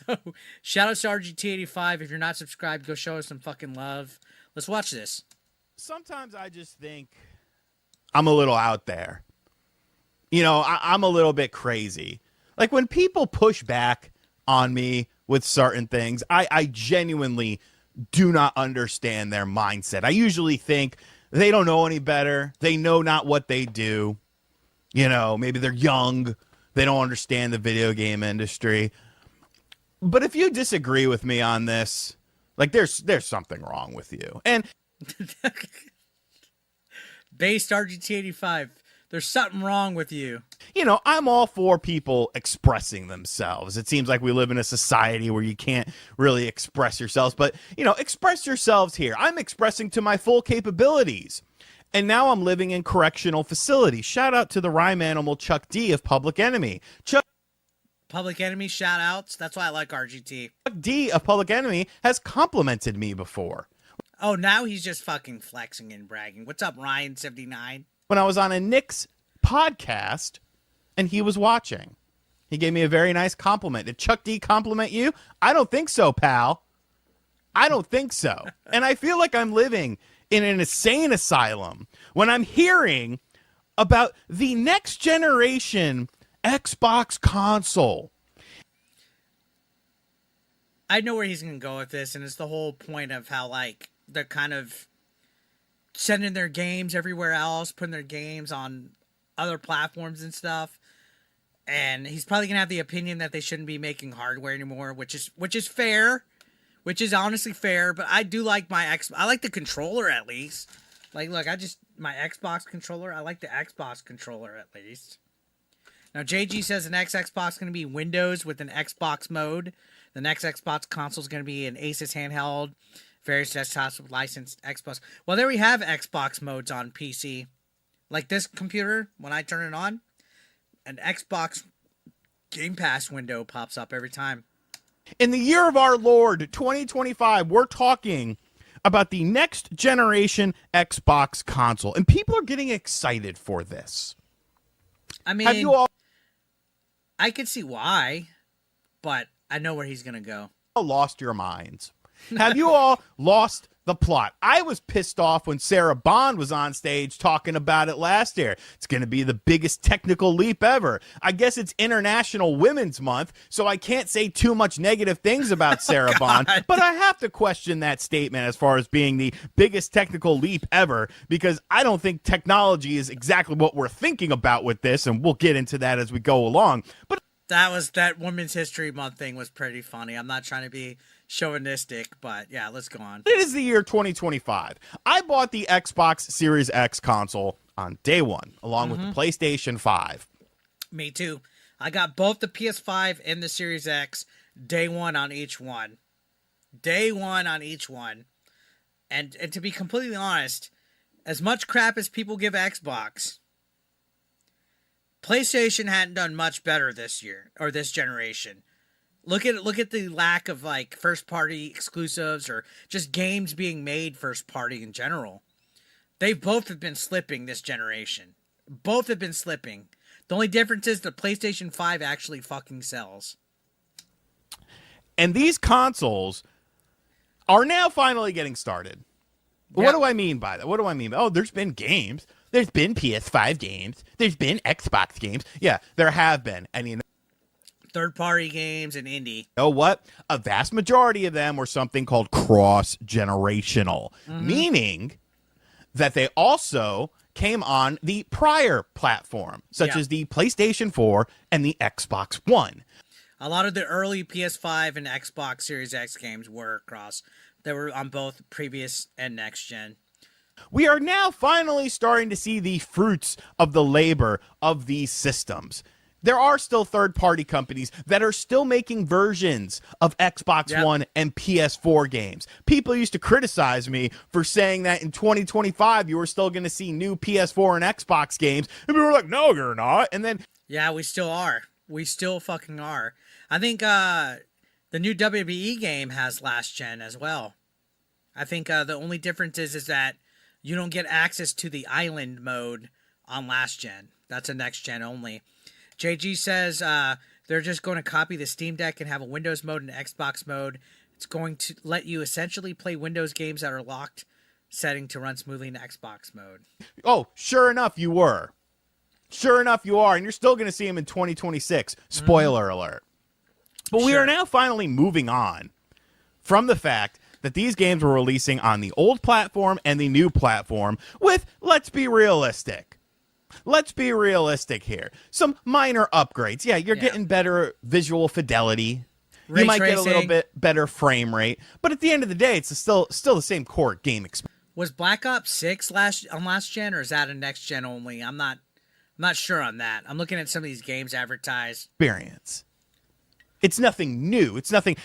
So, shout out to RGT85. If you're not subscribed, go show us some fucking love. Let's watch this. Sometimes I just think I'm a little out there. I'm a little bit crazy. Like when people push back on me with certain things, I genuinely do not understand their mindset. I usually think they don't know any better. They know not what they do. Maybe they're young. They don't understand the video game industry. But if you disagree with me on this, like there's something wrong with you. And Based RGT85. There's something wrong with you. I'm all for people expressing themselves. It seems like we live in a society where you can't really express yourselves, but, express yourselves here. I'm expressing to my full capabilities. And now I'm living in correctional facility. Shout out to the rhyme animal Chuck D of Public Enemy. Public Enemy shout outs. That's why I like RGT. Chuck D of Public Enemy has complimented me before. Oh, now he's just fucking flexing and bragging. What's up, Ryan79? When I was on a Knicks podcast and he was watching, he gave me a very nice compliment. Did Chuck D compliment you? I don't think so, pal. I don't think so. And I feel like I'm living in an insane asylum when I'm hearing about the next generation Xbox console. I know where he's going to go with this, and it's the whole point of how, like, they're kind of sending their games everywhere else, putting their games on other platforms and stuff. And he's probably going to have the opinion that they shouldn't be making hardware anymore, which is fair, which is honestly fair. But I do like I like the controller at least. Like, look, my Xbox controller, I like the Xbox controller at least. Now, JG says the next Xbox is going to be Windows with an Xbox mode. The next Xbox console is going to be an Asus handheld, various desktops with licensed Xbox. Well, there we have Xbox modes on PC. Like this computer, when I turn it on, an Xbox Game Pass window pops up every time. In the year of our Lord, 2025, we're talking about the next generation Xbox console. And people are getting excited for this. I mean, have you all I could see why, but I know where he's going to go. Lost your minds? Have you all lost the plot? I was pissed off when Sarah Bond was on stage talking about it last year. It's going to be the biggest technical leap ever. I guess it's International Women's Month, so I can't say too much negative things about Sarah Bond, but I have to question that statement as far as being the biggest technical leap ever, because I don't think technology is exactly what we're thinking about with this, and we'll get into that as we go along. But that Women's History Month thing was pretty funny. I'm not trying to be chauvinistic, but yeah, let's go on. It is the year 2025. I bought the Xbox Series X console on day one, along with the PlayStation 5. Me too. I got both the PS5 and the Series X day one on each one. Day one on each one. And to be completely honest, as much crap as people give Xbox, PlayStation hadn't done much better this year, or this generation. Look at the lack of like first party exclusives or just games being made first party in general. They both have been slipping this generation. Both have been slipping. The only difference is the PlayStation 5 actually fucking sells. And these consoles are now finally getting started. Yep. What do I mean by that? What do I mean? Oh, there's been games. There's been PS5 games. There's been Xbox games. Yeah, there have been. I mean, third-party games and indie. You know what? A vast majority of them were something called cross-generational, meaning that they also came on the prior platform, such as the PlayStation 4 and the Xbox One. A lot of the early PS5 and Xbox Series X games were cross. They were on both previous and next gen. We are now finally starting to see the fruits of the labor of these systems. There are still third-party companies that are still making versions of Xbox One and PS4 games. People used to criticize me for saying that in 2025 you were still going to see new PS4 and Xbox games. And people were like, no, you're not. And then... yeah, we still are. We still fucking are. I think the new WWE game has last gen as well. I think the only difference is that you don't get access to the island mode on last gen. That's a next gen only. JG says They're just going to copy the Steam Deck and have a Windows mode and Xbox mode. It's going to let you essentially play Windows games that are locked setting to run smoothly in Xbox mode. Oh, sure enough, you were. Sure enough, you are, and you're still going to see them in 2026. Spoiler alert. But we are now finally moving on from the fact that these games were releasing on the old platform and the new platform with, let's be realistic. Let's be realistic here. Some minor upgrades. Yeah, you're getting better visual fidelity. You might get a little bit better frame rate. But at the end of the day, it's still the same core game experience. Was Black Ops 6 on last gen, or is that a next gen only? I'm not sure on that. I'm looking at some of these games advertised. Experience. It's nothing new. It's nothing.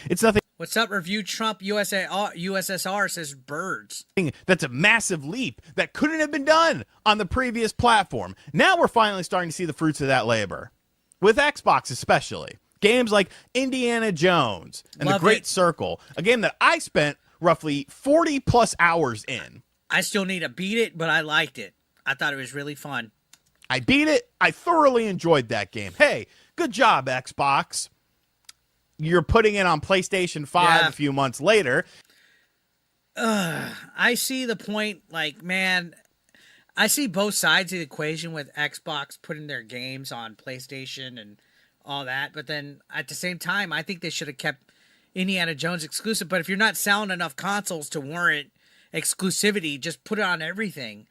What's up, Review Trump USSR says birds. That's a massive leap that couldn't have been done on the previous platform. Now we're finally starting to see the fruits of that labor. With Xbox especially. Games like Indiana Jones and The Great Circle, a game that I spent roughly 40 plus hours in. I still need to beat it, but I liked it. I thought it was really fun. I beat it. I thoroughly enjoyed that game. Hey, good job, Xbox. You're putting it on PlayStation 5 a few months later. I see the point. Like, man, I see both sides of the equation with Xbox putting their games on PlayStation and all that. But then at the same time, I think they should have kept Indiana Jones exclusive. But if you're not selling enough consoles to warrant exclusivity, just put it on everything.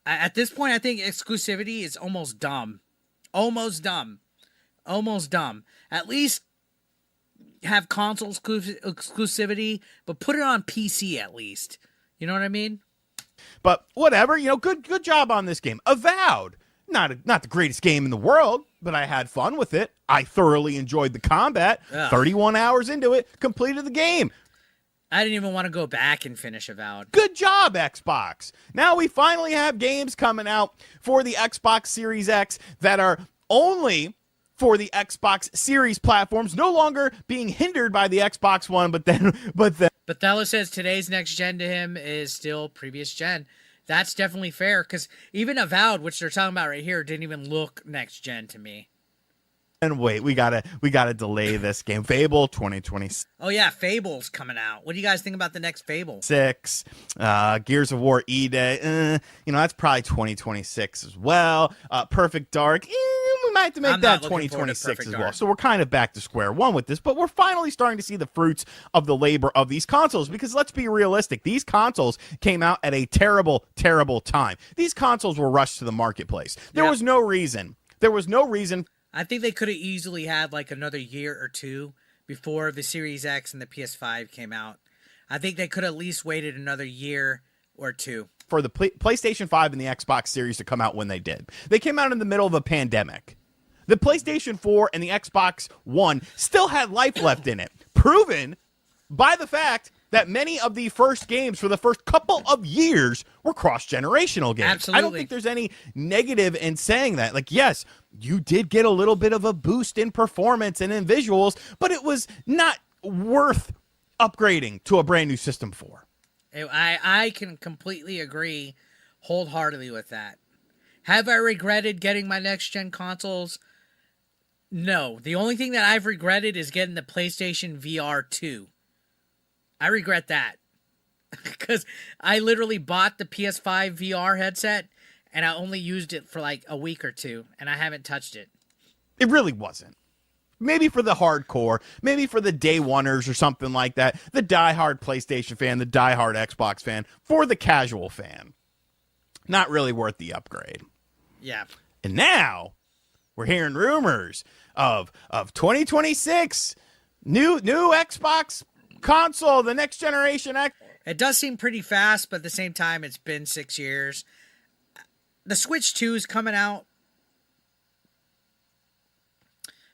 At this point, I think exclusivity is almost dumb. Almost dumb. At least have console exclusivity, but put it on PC at least. You know what I mean? But whatever, good job on this game. Avowed. Not the greatest game in the world, but I had fun with it. I thoroughly enjoyed the combat. 31 hours into it, completed the game. I didn't even want to go back and finish Avowed. Good job, Xbox. Now we finally have games coming out for the Xbox Series X that are only for the Xbox Series platforms, no longer being hindered by the Xbox One, but Thello says today's next gen to him is still previous gen. That's definitely fair, because even Avowed, which they're talking about right here, didn't even look next gen to me. And wait, we gotta delay this game. Fable 2026. Oh yeah, Fable's coming out. What do you guys think about the next Fable? Gears of War E-Day. That's probably 2026 as well. Perfect Dark. We might have to make that 2026 as well. So we're kind of back to square one with this, but we're finally starting to see the fruits of the labor of these consoles, because let's be realistic. These consoles came out at a terrible, terrible time. These consoles were rushed to the marketplace. There was no reason. I think they could have easily had like another year or two before the Series X and the PS5 came out. I think they could have at least waited another year or two for the PlayStation 5 and the Xbox Series to come out when they did. They came out in the middle of a pandemic. The PlayStation 4 and the Xbox One still had life left in it, proven by the fact that many of the first games for the first couple of years were cross-generational games. Absolutely. I don't think there's any negative in saying that. Like, yes, you did get a little bit of a boost in performance and in visuals, but it was not worth upgrading to a brand new system for. I can completely agree wholeheartedly with that. Have I regretted getting my next-gen consoles? No. The only thing that I've regretted is getting the PlayStation VR 2. I regret that. Because I literally bought the PS5 VR headset, and I only used it for like a week or two, and I haven't touched it. It really wasn't. Maybe for the hardcore, maybe for the day oneers or something like that, the diehard PlayStation fan, the diehard Xbox fan, for the casual fan. Not really worth the upgrade. Yeah. And now we're hearing rumors of 2026 new Xbox console, the next generation X. It does seem pretty fast, but at the same time, it's been 6 years. The Switch 2 is coming out.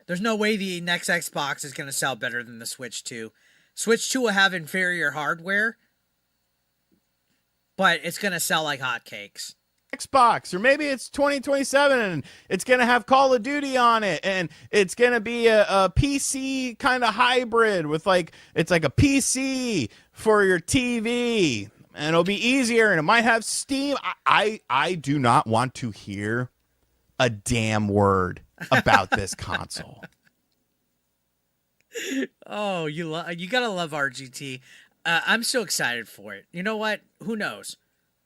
There's no way the next Xbox is going to sell better than the Switch 2. Switch 2 will have inferior hardware, but it's going to sell like hotcakes. Xbox, or maybe it's 2027 and it's going to have Call of Duty on it, and it's going to be a PC kind of hybrid with it's like a PC for your TV, and it'll be easier, and it might have Steam. I do not want to hear a damn word about this console. Oh, you gotta love RGT. I'm so excited for it. You know what? Who knows?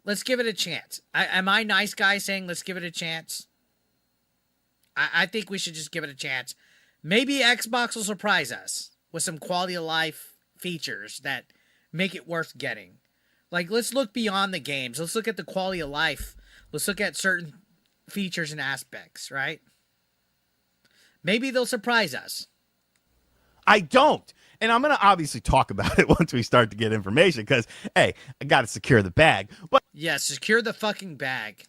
Let's give it a chance. Am I nice guy saying let's give it a chance? I think we should just give it a chance. Maybe Xbox will surprise us with some quality of life features that make it worth getting. Like, let's look beyond the games. Let's look at the quality of life. Let's look at certain features and aspects, right? Maybe they'll surprise us. I don't. And I'm going to obviously talk about it once we start to get information because, hey, I got to secure the bag. But yeah, secure the fucking bag.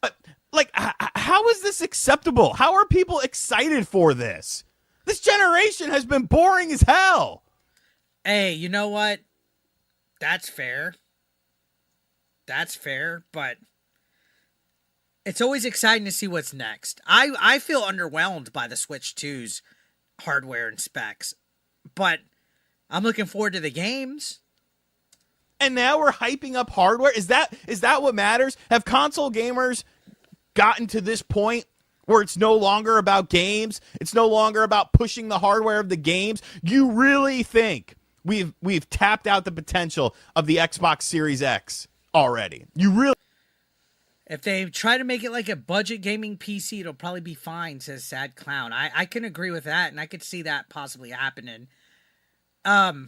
Like, how is this acceptable? How are people excited for this? This generation has been boring as hell. Hey, you know what? That's fair. That's fair, but it's always exciting to see what's next. I feel underwhelmed by the Switch 2's hardware and specs, but I'm looking forward to the games. And now we're hyping up hardware? Is that what matters? Have console gamers gotten to this point where it's no longer about games? It's no longer about pushing the hardware of the games? You really think we've tapped out the potential of the Xbox Series X already? You really? If they try to make it like a budget gaming PC, it'll probably be fine, says Sad Clown. I can agree with that, and I could see that possibly happening. I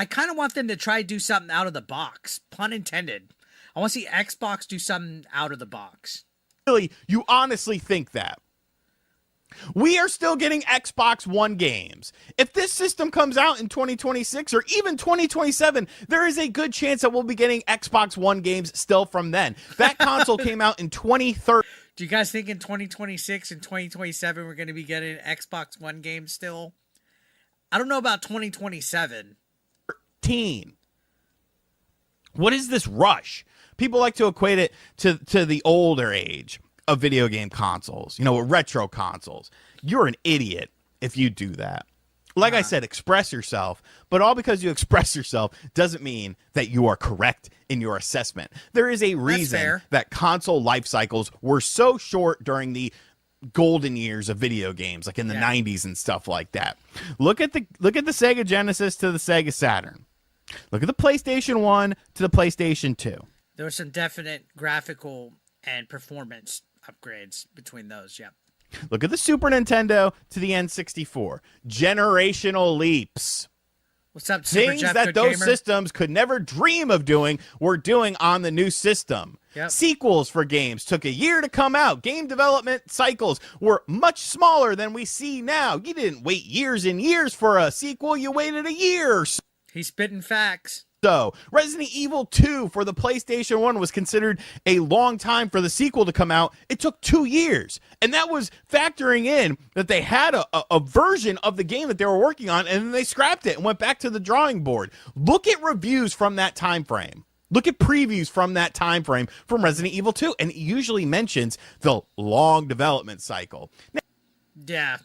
kind of want them to try to do something out of the box. Pun intended. I want to see Xbox do something out of the box. Really? You honestly think that? We are still getting Xbox One games. If this system comes out in 2026 or even 2027, there is a good chance that we'll be getting Xbox One games still from then. That console came out in 2013. Do you guys think in 2026 and 2027 we're going to be getting Xbox One games still? I don't know about 2027. What is this rush? People like to equate it to the older age of video game consoles, retro consoles. You're an idiot if you do that. Like I said, express yourself, but all because you express yourself doesn't mean that you are correct in your assessment. There is a reason that console life cycles were so short during the golden years of video games, like in the 90s and stuff like that. Look at the Sega Genesis to the Sega Saturn. Look at the PlayStation 1 to the PlayStation 2. There were some definite graphical and performance upgrades between those, yep. Look at the Super Nintendo to the N64. Generational leaps. What's up, Super Things Jeff, that good those gamer? systems could never dream of doing, we're doing on the new system. Yep. Sequels for games took a year to come out. Game development cycles were much smaller than we see now. You didn't wait years and years for a sequel. You waited a year or so. He's spitting facts. So, Resident Evil 2 for the PlayStation 1 was considered a long time for the sequel to come out. It took 2 years. And that was factoring in that they had a version of the game that they were working on, and then they scrapped it and went back to the drawing board. Look at reviews from that time frame. Look at previews from that time frame from Resident Evil 2, and it usually mentions the long development cycle. Yeah,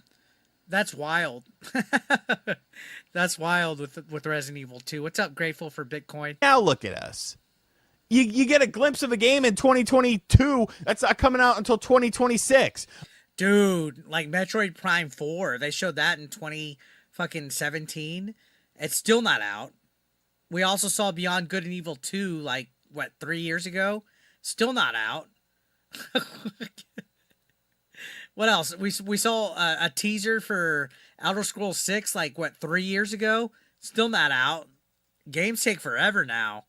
that's wild. That's wild with Resident Evil 2. What's up, Grateful for Bitcoin? Now look at us. You get a glimpse of a game in 2022 that's not coming out until 2026. Dude, like Metroid Prime 4, they showed that in 2017. It's still not out. We also saw Beyond Good and Evil 2 like 3 years ago. Still not out. What else? We saw a teaser for Elder Scrolls 6 like 3 years ago. Still not out. Games take forever now.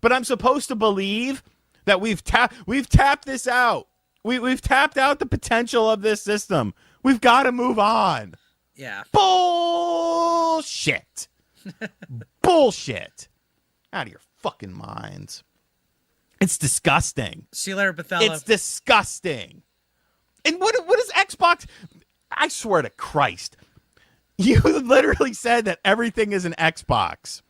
But I'm supposed to believe that we've tapped this out. We've tapped out the potential of this system. We've got to move on. Yeah. Bullshit. Bullshit. Out of your fucking minds. It's disgusting. See you later, Bethella. It's disgusting. And what is Xbox? I swear to Christ. You literally said that everything is an Xbox.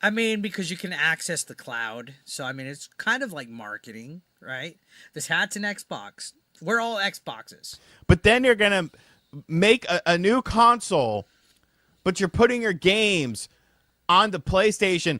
I mean, because you can access the cloud. So, I mean, it's kind of like marketing, right? This hat's an Xbox. We're all Xboxes. But then you're going to make a new console, but you're putting your games on the PlayStation.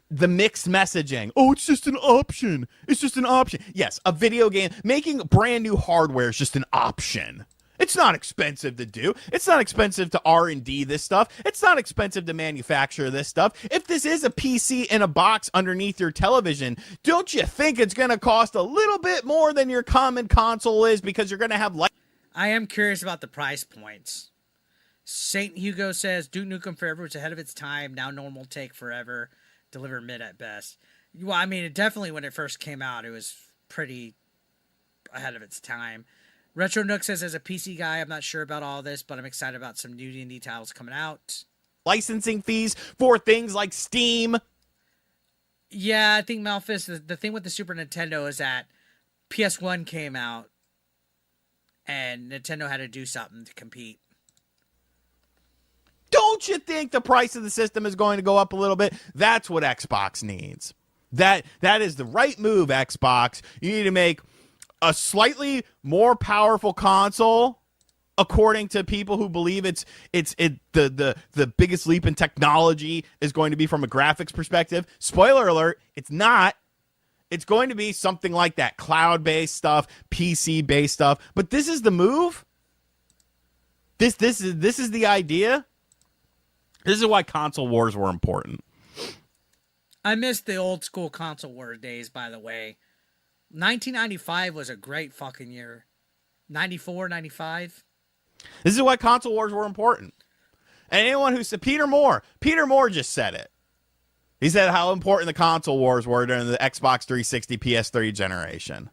The mixed messaging. Oh, it's just an option. It's just an option. Yes, a video game. Making brand new hardware is just an option. It's not expensive to do. It's not expensive to R&D this stuff. It's not expensive to manufacture this stuff. If this is a PC in a box underneath your television, don't you think it's going to cost a little bit more than your common console is because you're going to have light? I am curious about the price points. St. Hugo says Duke Nukem Forever was ahead of its time. Now normal take forever. Deliver mid at best. Well, I mean, it definitely, when it first came out, it was pretty ahead of its time. Retro Nook says, as a PC guy, I'm not sure about all this, but I'm excited about some new indie titles coming out. Licensing fees for things like Steam. Yeah, I think Malphus, the thing with the Super Nintendo is that PS1 came out and Nintendo had to do something to compete. Don't you think the price of the system is going to go up a little bit? That's what Xbox needs. That is the right move, Xbox. You need to make a slightly more powerful console, according to people who believe the biggest leap in technology is going to be from a graphics perspective. Spoiler alert, it's not. It's going to be something like that, cloud-based stuff, PC-based stuff. But this is the move. This is the idea. This is why console wars were important. I miss the old school console war days, by the way. 1995 was a great fucking year. 94, 95. This is why console wars were important. And anyone who said Peter Moore just said it. He said how important the console wars were during the Xbox 360 PS3 generation.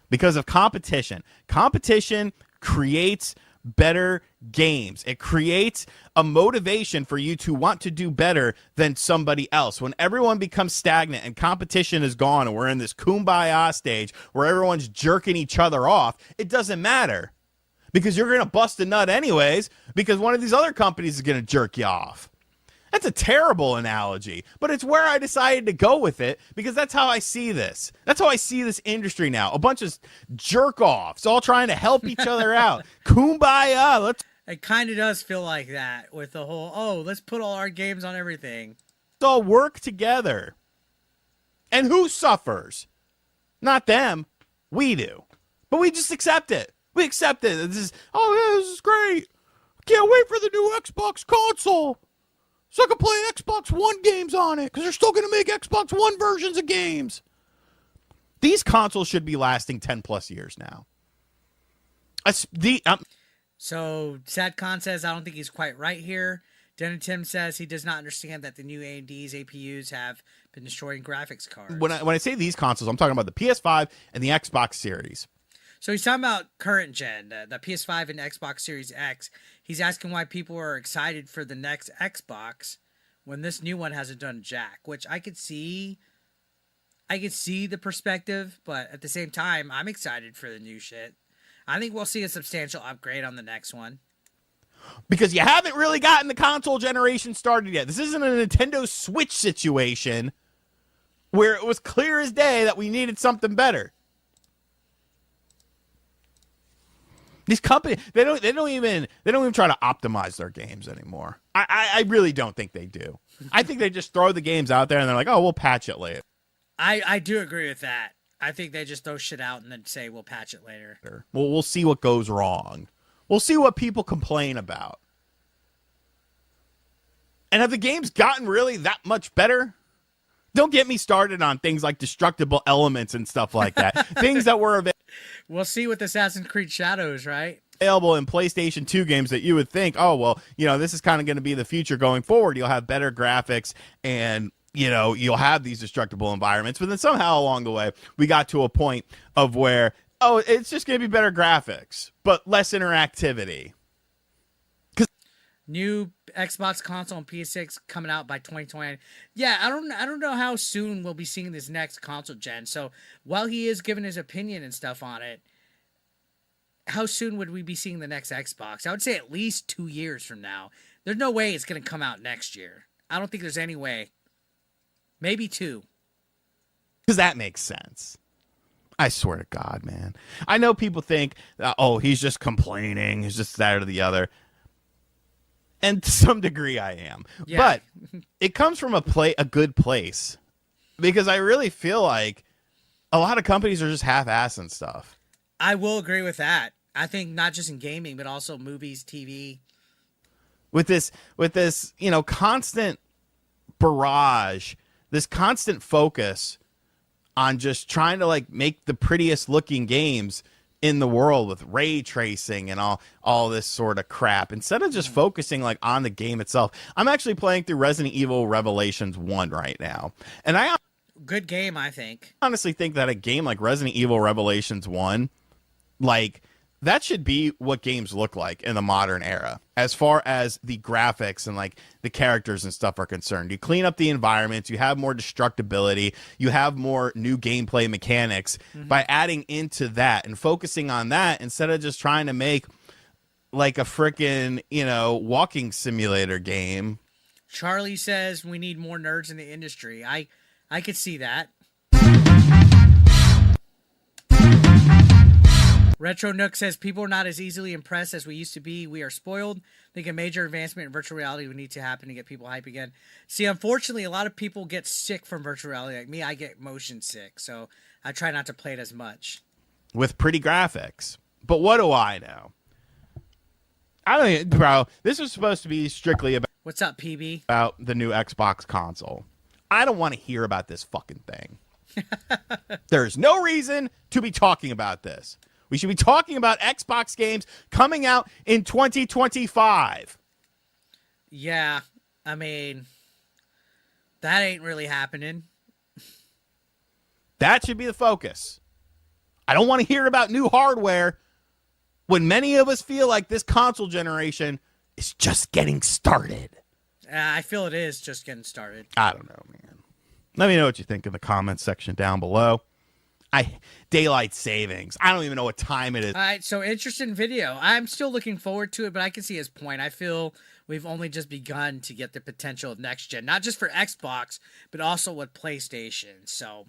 Because of competition. Competition creates better games. It creates a motivation for you to want to do better than somebody else. When everyone becomes stagnant and competition is gone and we're in this kumbaya stage where everyone's jerking each other off, it doesn't matter. Because you're going to bust a nut anyways because one of these other companies is going to jerk you off. That's a terrible analogy, but it's where I decided to go with it because that's how I see this. That's how I see this industry now. A bunch of jerk-offs all trying to help each other out. Kumbaya. It kind of does feel like that with the whole, let's put all our games on everything. Let's all work together. And who suffers? Not them. We do. But we just accept it. We accept it. This is great. Can't wait for the new Xbox console. So I can play Xbox One games on it because they're still going to make Xbox One versions of games. These consoles should be lasting 10 plus years now. So Sadcon says, I don't think he's quite right here. Dennis Tim says he does not understand that the new AMD's APUs have been destroying graphics cards. When I say these consoles, I'm talking about the PS5 and the Xbox Series. So he's talking about current gen, the PS5 and Xbox Series X. He's asking why people are excited for the next Xbox when this new one hasn't done jack, which I could see. I could see the perspective, but at the same time, I'm excited for the new shit. I think we'll see a substantial upgrade on the next one. Because you haven't really gotten the console generation started yet. This isn't a Nintendo Switch situation where it was clear as day that we needed something better. These companies, they don't even try to optimize their games anymore. I really don't think they do. I think they just throw the games out there and they're like, oh, we'll patch it later. I do agree with that. I think they just throw shit out and then say we'll patch it later. Well, we'll see what goes wrong. We'll see what people complain about. And have the games gotten really that much better? Don't get me started on things like destructible elements and stuff like that. Things that were available. We'll see with Assassin's Creed Shadows, right? Available in PlayStation 2 games that you would think, oh, well, this is kind of going to be the future going forward. You'll have better graphics and, you'll have these destructible environments. But then somehow along the way, we got to a point of where, it's just going to be better graphics, but less interactivity. New Xbox console and PS6 coming out by 2020. Yeah, I don't know how soon we'll be seeing this next console gen. So while he is giving his opinion and stuff on it, how soon would we be seeing the next Xbox? I would say at least 2 years from now. There's no way it's going to come out next year. I don't think there's any way. Maybe 2. Because that makes sense. I swear to God, man. I know people think, he's just complaining. He's just that or the other. And to some degree I am. Yeah. But it comes from a good place. Because I really feel like a lot of companies are just half-assing stuff. I will agree with that. I think not just in gaming, but also movies, TV. With this, constant barrage, this constant focus on just trying to like make the prettiest looking games in the world with ray tracing and all this sort of crap, instead of just focusing like on the game itself. I'm actually playing through Resident Evil Revelations 1 right now, and I Good game, I think. honestly think that a game like Resident Evil Revelations 1, like, that should be what games look like in the modern era, as far as the graphics and like the characters and stuff are concerned. You clean up the environments, you have more destructibility, you have more new gameplay mechanics by adding into that and focusing on that, instead of just trying to make like a freaking, walking simulator game. Charlie says we need more nerds in the industry. I could see that. Retro Nook says people are not as easily impressed as we used to be. We are spoiled. I think a major advancement in virtual reality would need to happen to get people hype again. See, unfortunately, a lot of people get sick from virtual reality. Like me, I get motion sick, so I try not to play it as much. With pretty graphics. But what do I know? I don't even, bro, this was supposed to be strictly What's up, PB? about the new Xbox console. I don't want to hear about this fucking thing. There's no reason to be talking about this. We should be talking about Xbox games coming out in 2025. Yeah, I mean, that ain't really happening. That should be the focus. I don't want to hear about new hardware when many of us feel like this console generation is just getting started. I feel it is just getting started. I don't know, man. Let me know what you think in the comments section down below. Daylight savings. I don't even know what time it is. All right, so interesting video. I'm still looking forward to it, but I can see his point. I feel we've only just begun to get the potential of next gen, not just for Xbox, but also with PlayStation. So